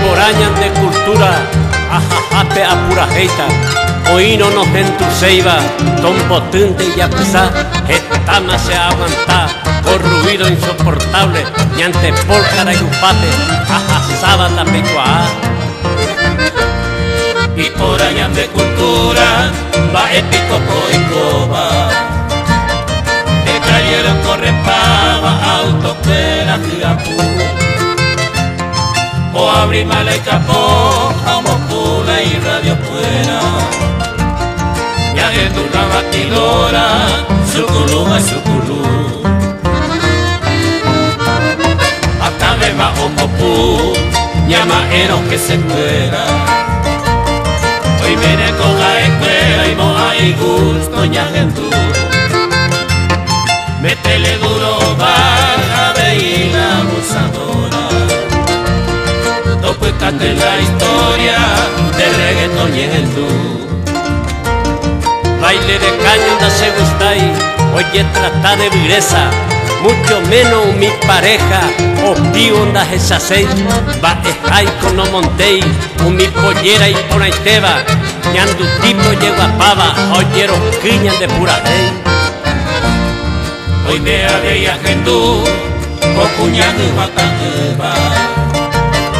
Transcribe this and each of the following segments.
porañan de cultura, ajajape a pura jeita, oíno nos en tu ceiba, tompotinte y a pesar, estama se aguanta, por ruido insoportable, ni ante pólcara y upate, ajasaba tapecuá. Y porañan de cultura, va épico coicoba, de cayeron corre pava, autopera, girapú. O abrir male capó, pula y radio fuera. Ya de una batidora, suculú es suculú. Hasta me va omopú, llamaeros que se fuera. Hoy viene con la escuela y no hay gusto ya en tú. Métele duro, va a ver la abusadora. Cuéntate la historia de reggaetón y el tú. Baile de caño no se gustáis, oye trata de vireza, mucho menos mi pareja, o pío ondas esas seis, va estáis con no montéis, o mi pollera y pona y teba, ñandu tipo llegua pava, oyeros quiñan de pura ley. Hoy me había gendú, o cuñado y guataneva.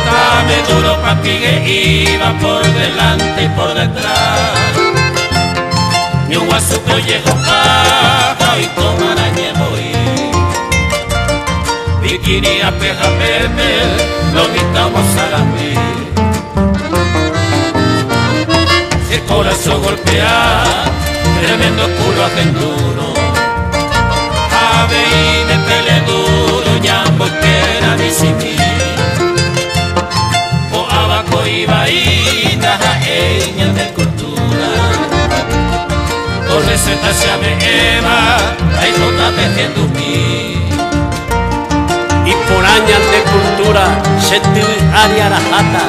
Dame duro papi que iba por delante y por detrás. Ni un guasuco llegó paja y tomara ñemoí. Bikini a peja pepe, lo quitamos a la mí. Si el corazón golpea, tremendo culo agenduro. Ave y me pele duro, ñambo que era mi sin iba y najaeña de cultura. Por receta se llama hay nota tejiendo mi. Y porañan de cultura, se te aria la jata,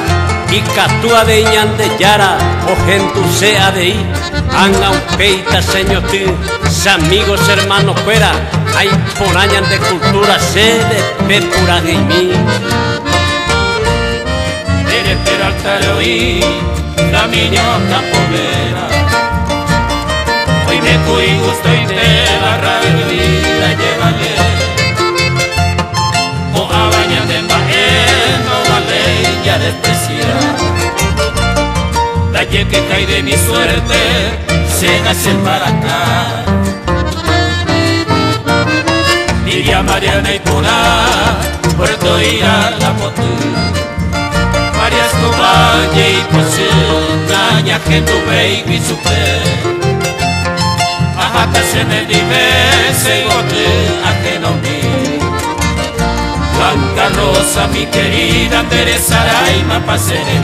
y catúa de iñan de yara, o gentu sea de ahí, anga un peita señor tú, se amigos hermanos fuera, hay porañan de cultura, se de pura de mí. Pero al taroí, la miña capovera. Hoy me cuy gusto y te barra de vida, llévale. O a bañar de no vale ya despreciar. La que cae de mi suerte, se nace el maracá. Diría Mariana y Puna, Puerto Ira, la Potú. Varias cobaye y posee, ya que tu baby super. Ajata se me dime, se gote a que no vi. Blanca Rosa, mi querida Teresa, y me pasé en el